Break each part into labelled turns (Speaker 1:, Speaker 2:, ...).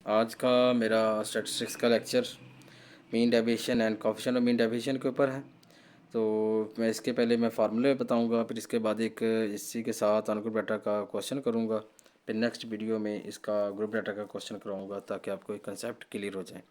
Speaker 1: आज का मेरा स्टैटिस्टिक्स का lecture mean deviation and coefficient of mean deviation के ऊपर है। तो मैं इसके पहले मैं फार्मूले बताऊंगा, फिर इसके बाद एक इसी के साथ अनग्रुप डाटा का क्वेश्चन करूंगा, फिर नेक्स्ट वीडियो में इसका ग्रुप डाटा का क्वेश्चन कराऊंगा ताकि आपको एक कंसेप्ट क्लियर हो जाए।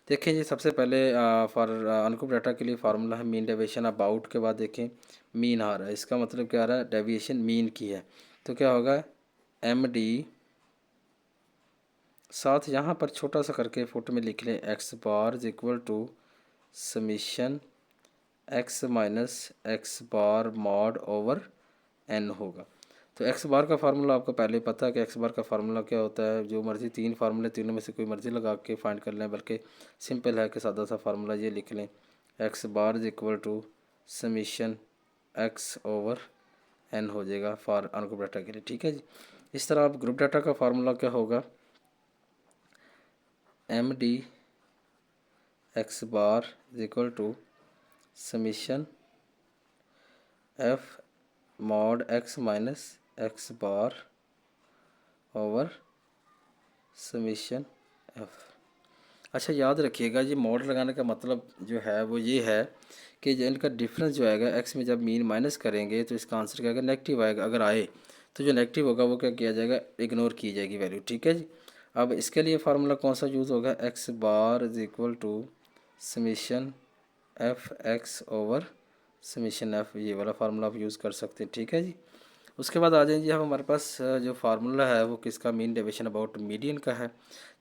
Speaker 1: देखिए जी, सबसे पहले फॉर अनग्रुप डाटा के लिए फार्मूला है मीन डेविएशन अबाउट के बाद देखें मीन आ रहा है, इसका मतलब क्या आ रहा है, डेविएशन मीन की है। तो क्या होगा, एम डी, साथ यहाँ पर छोटा सा करके फोटो में लिख लें x bar is equal to summation x minus x bar mod over N होगा। तो एक्स बार का फार्मूला आपको पहले ही पता है कि एक्स बार का फार्मूला क्या होता है। जो मर्जी तीन फार्मूले, तीनों में से कोई मर्जी लगा के फाइंड कर लें, बल्कि सिंपल है कि सादा सा फार्मूला ये लिख लें x bar is equal to summation x over n हो जाएगा फॉर अनग्रुप डाटा के लिए। ठीक है जी। इस तरह आप ग्रुप डाटा का फार्मूला क्या होगा, M D x bar is equal to summation f mod x minus x bar over summation f. अच्छा, याद रखिएगा जी, मॉड लगाने का मतलब जो है वो ये है कि जो इनका डिफरेंस जो आएगा एक्स में, जब मीन माइनस करेंगे तो इसका आंसर क्या आएगा, नेगेटिव आएगा। अगर आए तो जो नेगेटिव होगा वो क्या किया जाएगा, इग्नोर की जाएगी वैल्यू। ठीक है जी। अब इसके लिए फार्मूला कौन सा यूज़ होगा, x bar is equal to summation F x over summation f, ये वाला फार्मूला आप यूज़ कर सकते हैं। ठीक है जी। उसके बाद आ जाएंगे, अब हमारे पास जो फार्मूला है वो किसका, मीन डेविएशन अबाउट मीडियन का है।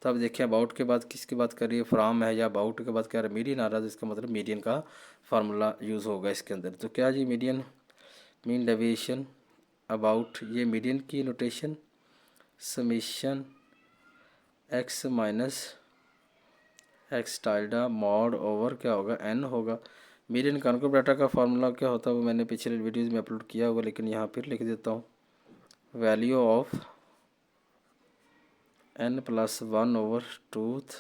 Speaker 1: तो अब देखिए अबाउट के बाद किसकी बात कर रही है, फ्राम है, या अबाउट के बाद क्या रहा है, मीडियन आ रहा है, तो इसका मतलब मीडियन का फार्मूला यूज़ होगा इसके अंदर। तो क्या जी, मीडियन, मीन डेविएशन अबाउट, ये मीडियन की notation summation x minus x tilde mod over क्या होगा, एन होगा। मीडियन कॉन्कोव डाटा का फार्मूला क्या होता है वो मैंने पिछले वीडियोज़ में अपलोड किया हुआ, लेकिन यहाँ फिर लिख देता हूँ, value of n plus one over twoth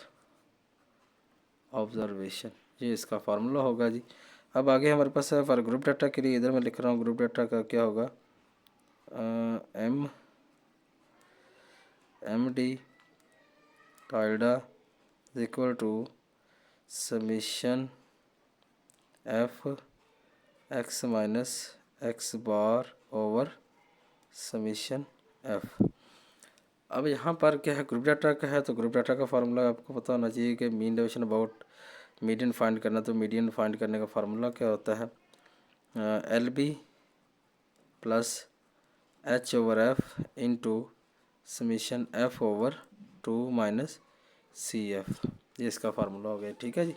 Speaker 1: observation, ये इसका फार्मूला होगा जी। अब आगे हमारे पास है फॉर ग्रुप डाटा के लिए, इधर मैं लिख रहा हूँ ग्रुप डाटा का क्या होगा, M D tilde is equal to summation F x minus x bar over summation f. अब यहाँ पर क्या है, ग्रुप डाटा का है, तो ग्रुप डाटा का फार्मूला आपको पता होना चाहिए कि mean deviation about median find करना। तो मीडियन फाइंड करने का फार्मूला क्या होता है, L B plus h over f into summation f over two minus c f, ये इसका फार्मूला हो गया। ठीक है जी।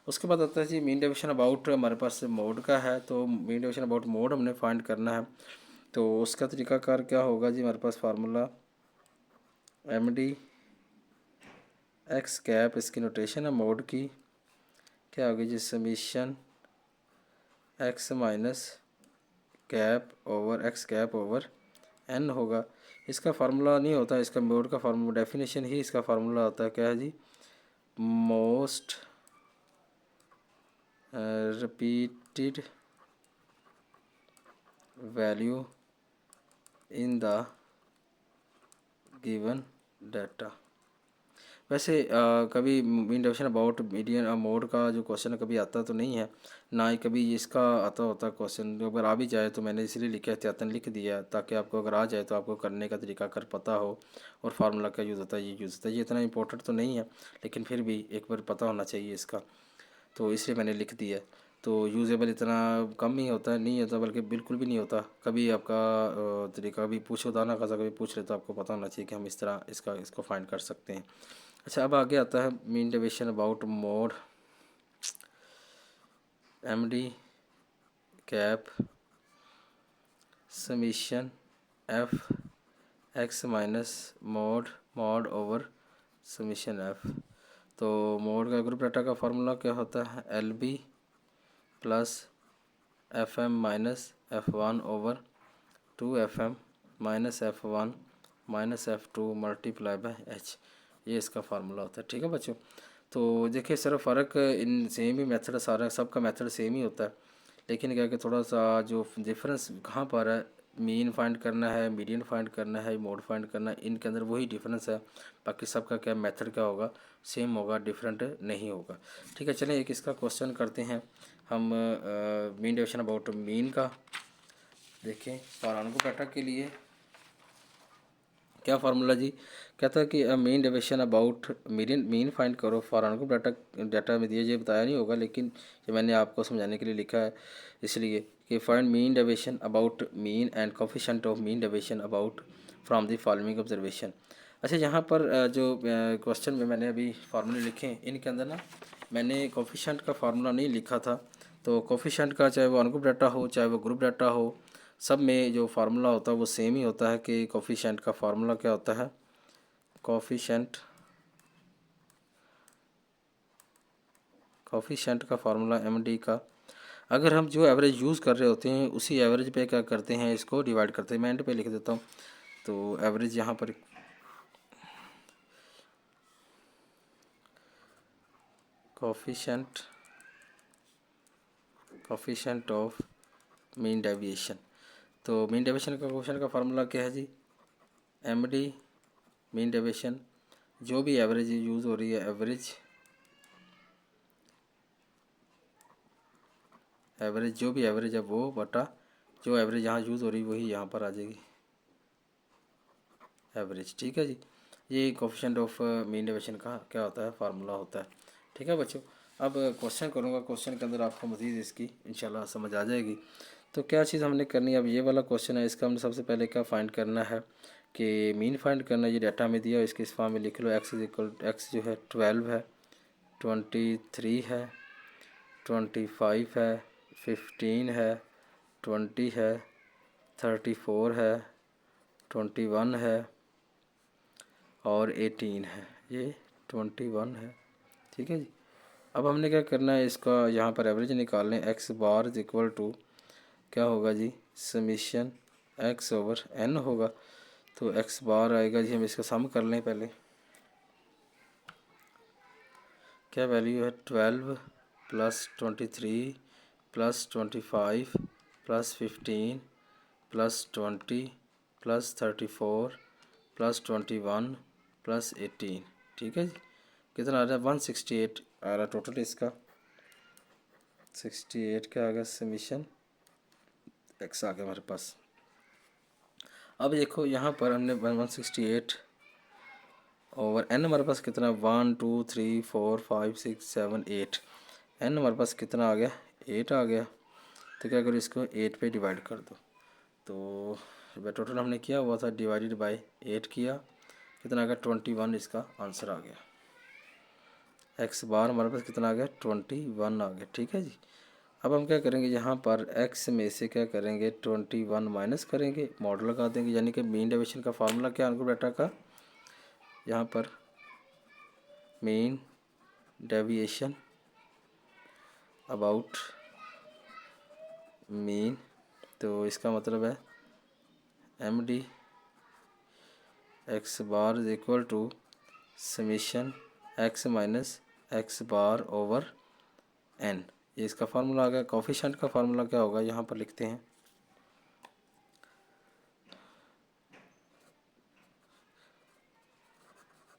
Speaker 1: उसके बाद आता है जी मीन डेविएशन अबाउट, हमारे पास मोड का है, तो मीन डेविएशन अबाउट मोड हमने फाइंड करना है। तो उसका तरीकाकार क्या होगा जी, हमारे पास formula M D x cap, इसकी नोटेशन है मोड की, क्या होगी जी, summation x minus cap over x cap over N होगा। इसका फार्मूला नहीं होता, इसका मोड का फार्मूला डेफिनेशन ही इसका फार्मूला होता है, क्या है जी, most repeated value in the given data. वैसे कभी mean deviation about median mode का जो क्वेश्चन कभी आता तो नहीं है, ना ही कभी इसका आता होता क्वेश्चन। अगर आ भी जाए तो मैंने इसलिए लिखा, एहतियातन लिख दिया, ताकि आपको अगर आ जाए तो आपको करने का तरीका कर पता हो और फार्मूला क्या यूज़ होता है, ये यूज़ होता है। ये इतना इंपॉर्टेंट तो नहीं है, लेकिन फिर भी एक बार पता होना चाहिए इसका, तो इसलिए मैंने लिख दिया। तो यूजेबल इतना कम ही होता है, नहीं होता बल्कि बिल्कुल भी नहीं होता। कभी आपका तरीका भी पूछो दाना खासा कभी पूछ ले तो आपको पता होना चाहिए कि हम इस तरह इसको फाइंड कर सकते हैं। अच्छा, अब आगे आता है mean deviation about mode, M D कैप summation F x minus mode mod over summation F. तो मोड का ग्रुप डाटा का फार्मूला क्या होता है, L B plus F M minus F one over two F M minus F one minus F two multiply by H, ये इसका formula होता है। ठीक है बच्चों। तो देखिए सिर्फ फ़र्क इन सेम ही मेथड, सारा सबका मेथड सेम ही होता है, लेकिन क्या कि थोड़ा सा जो डिफरेंस कहाँ पर है, मीन फाइंड करना है, मीडियन फाइंड करना है, मोड फाइंड करना है, इनके अंदर वही डिफरेंस है। बाकी सबका क्या मेथड क्या होगा, सेम होगा, डिफरेंट नहीं होगा। ठीक है, चलें एक इसका क्वेश्चन करते हैं हम मीन डेविएशन अबाउट मीन का। देखें फार्मूला डाटा के लिए क्या फार्मूला जी, कहता है कि mean deviation about median mean find करो फार्मूला डाटा में दिया, ये बताया नहीं होगा लेकिन ये मैंने आपको समझाने के लिए लिखा है इसलिए कि find mean deviation about mean and coefficient of mean deviation about from the following observation. अच्छा, यहाँ पर जो क्वेश्चन में मैंने अभी फार्मूले लिखे हैं इनके अंदर ना मैंने कोफिशिएंट का फार्मूला नहीं लिखा था। तो कोफिशिएंट का चाहे वो अनग्रुप डाटा हो चाहे वो ग्रुप डाटा हो, सब में जो फार्मूला होता है वो सेम ही होता है कि कोफिशिएंट का फार्मूला क्या होता है, कोफिशिएंट का फार्मूला MD का। अगर हम जो एवरेज यूज़ कर रहे होते हैं उसी एवरेज पे क्या करते हैं, इसको डिवाइड करते हैं। मैं एंड पे लिख देता हूँ। तो एवरेज यहाँ पर कोफिशिएंट ऑफ मीन डेविएशन। तो मीन डेविएशन का कोफिशिएंट का फार्मूला क्या है जी, MD मीन डेविएशन, जो भी एवरेज यूज़ हो रही है एवरेज जो भी एवरेज है वो बटा जो एवरेज यहाँ यूज़ हो रही है वही यहाँ पर आ जाएगी एवरेज। ठीक है जी, ये कोफिशिएंट ऑफ मीन डेविएशन का क्या होता है, फार्मूला होता है। ठीक है बच्चों, अब क्वेश्चन करूँगा, क्वेश्चन के अंदर आपको मज़ीद इसकी इंशाल्लाह समझ आ जाएगी। तो क्या चीज़ हमने करनी है, अब ये वाला क्वेश्चन है, इसका हमने सबसे पहले क्या फाइंड करना है कि मीन फाइंड करना है। ये डाटा में दिया, इसके इस फॉर्म में लिख लो, एक्स जो है 12 है, 23 है, 25 है, 15 है, 20 है, 34 है, 21 है और 18 है। ये 21 है। ठीक है जी, अब हमने क्या करना है, इसका यहाँ पर एवरेज निकालने, X bar is equal to क्या होगा जी, समीशन एक्स ओवर एन होगा। तो एक्स बार आएगा जी, हम इसका सम कर लें पहले। क्या वैल्यू है, 12 plus 23 plus 25 plus 15 plus 20 plus 34 plus 21 plus 18। ठीक है जी, कितना आ रहा है, 168 आ रहा टोटल इसका, 68 क्या आ गया, समीशन एक्स आ गया हमारे पास। अब देखो यहाँ पर हमने 168 ओवर एन हमारे पास कितना, 1 2 3 4 5 6 7 8, एन हमारे पास कितना आ गया, 8 आ गया। तो क्या करो, इसको 8 पे डिवाइड कर दो। तो टोटल हमने किया हुआ था डिवाइडेड बाय 8 किया, कितना आ गया, 21 इसका आंसर आ गया। एक्स बार हमारे पास कितना आ गया, 21 आ गया। ठीक है जी, अब हम क्या करेंगे, यहाँ पर x में से क्या करेंगे, 21 माइनस करेंगे, मॉडल लगा देंगे, यानी कि मीन डेविएशन का फार्मूला क्या अनग्रुप डाटा का, यहाँ पर मीन डेविएशन अबाउट मीन, तो इसका मतलब है MD X bar is equal to summation x minus x bar over n। ये इसका फार्मूला आ गया। कोफिशिएंट का फार्मूला क्या होगा, यहाँ पर लिखते हैं,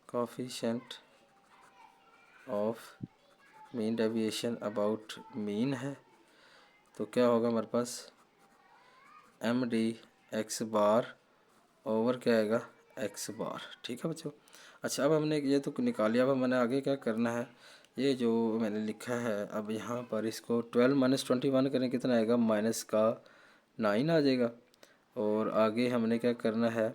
Speaker 1: coefficient of mean deviation about mean है। तो क्या होगा हमारे पास, MD एक्स बार ओवर क्या आएगा, एक्स बार। ठीक है बच्चों, अच्छा अब हमने ये तो निकाल लिया। अब मैंने आगे क्या करना है, ये जो मैंने लिखा है, अब यहाँ पर इसको 12 माइनस 21 करें, कितना आएगा, माइनस का 9 आ जाएगा। और आगे हमने क्या करना है,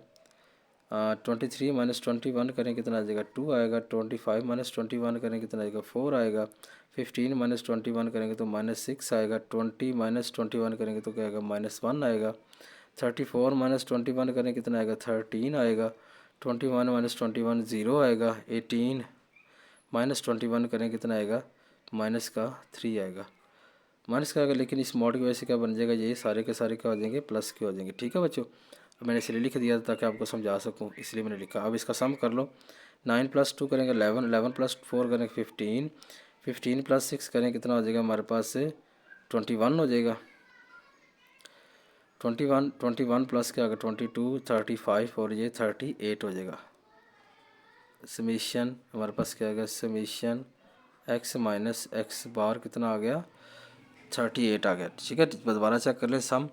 Speaker 1: 23 माइनस 21 करें, कितना आ जाएगा, 2 आएगा। 25 माइनस 21 करें, कितना आएगा, 4 आएगा। 15 माइनस 21 करेंगे तो -6 आएगा। 20 माइनस 21 करेंगे तो क्या आएगा, -1 आएगा। 34 माइनस 21 करें, कितना आएगा, 13 आएगा। 21 माइनस 21 0 आएगा। 18 माइनस 21 करें, कितना आएगा, माइनस का 3 आएगा, माइनस का आएगा। लेकिन इस मॉड की वजह से क्या बन जाएगा, ये सारे के सारे क्या हो जाएंगे, प्लस के हो जाएंगे। ठीक है बच्चों, अब मैंने इसलिए लिख दिया ताकि आपको समझा सकूं, इसलिए मैंने लिखा। अब इसका सम कर लो, 9 प्लस 2 करेंगे 11, 11 प्लस 4 करेंगे 15, 15 प्लस 6 करें, कितना हो जाएगा हमारे पास से 21 हो जाएगा। 21 प्लस क्या होगा 22, 35 और ये 38 हो जाएगा। समीशन हमारे पास क्या आएगा, समीशन x माइनस एक्स बार कितना आ गया 38 आ गया। ठीक है, दोबारा चेक कर ले सम।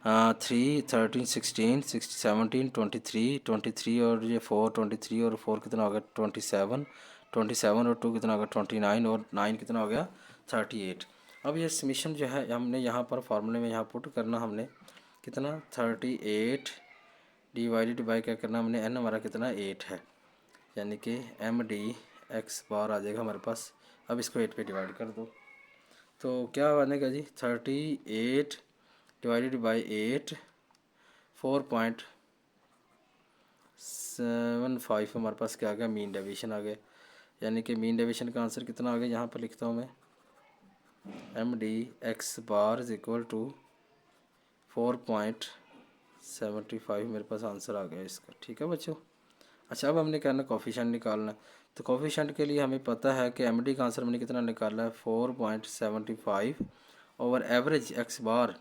Speaker 1: 3, 13, 16, 17, 23 और ये 4, 23 और 4 कितना हो गया 27 और 2 कितना हो गया 29 और 9 कितना हो गया 38। अब ये समीशन जो है हमने यहाँ पर फार्मूले में यहाँ पुट करना, हमने कितना 38 डिवाइडेड बाय क्या करना हमने, n हमारा कितना 8 है, यानी कि md(x) बार आ जाएगा हमारे पास। अब इसको 8 पे डिवाइड कर दो तो क्या बनेगा जी 38 डिवाइडेड बाई 8 4.75 हमारे पास क्या आ गया, मीन डेविएशन आ गया। यानी कि मीन डेविएशन का आंसर कितना आ गया, यहाँ पर लिखता हूँ मैं md(x) bar is equal to 4.75 मेरे पास आंसर आ गया इसका। ठीक है बच्चों। अच्छा, अब हमने कहना कोफिशिएंट निकालना है। तो कोफिशिएंट के लिए हमें पता है कि एमडी का आंसर हमने कितना निकाला है 4.75 ओवर एवरेज एक्स बार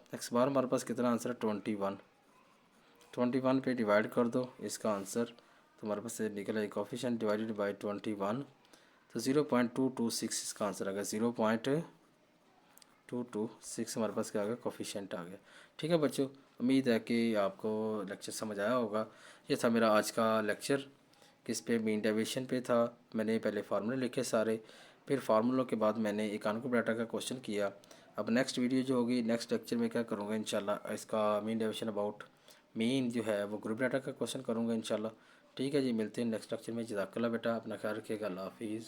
Speaker 1: हमारे पास कितना आंसर है 21 पे डिवाइड कर दो इसका आंसर, तो हमारे पास निकला है कोफिशिएंट डिवाइडेड बाय 21, तो 0.226 इसका आंसर आ गया। 0.226 हमारे पास क्या आ गया, कोफिशिएंट आ गया। ठीक है बच्चों, उम्मीद है कि आपको लेक्चर समझ आया होगा। ये था मेरा आज का लेक्चर, किस पे, मीन डेविएशन पे था। मैंने पहले फार्मूले लिखे सारे, फिर फार्मूलों के बाद मैंने इकोनॉमिक डाटा का क्वेश्चन किया। अब नेक्स्ट वीडियो जो होगी, नेक्स्ट लेक्चर में क्या करूँगा इंशाल्लाह, इसका मीन डेविएशन अबाउट मीन जो है वो ग्रुप डाटा का क्वेश्चन करूँगा इंशाल्लाह। ठीक है जी, मिलते हैं नेक्स्ट लेक्चर में। जज़ाकल्लाह बेटा, अपना ख्याल रखिएगा। अल्लाह हाफिज़।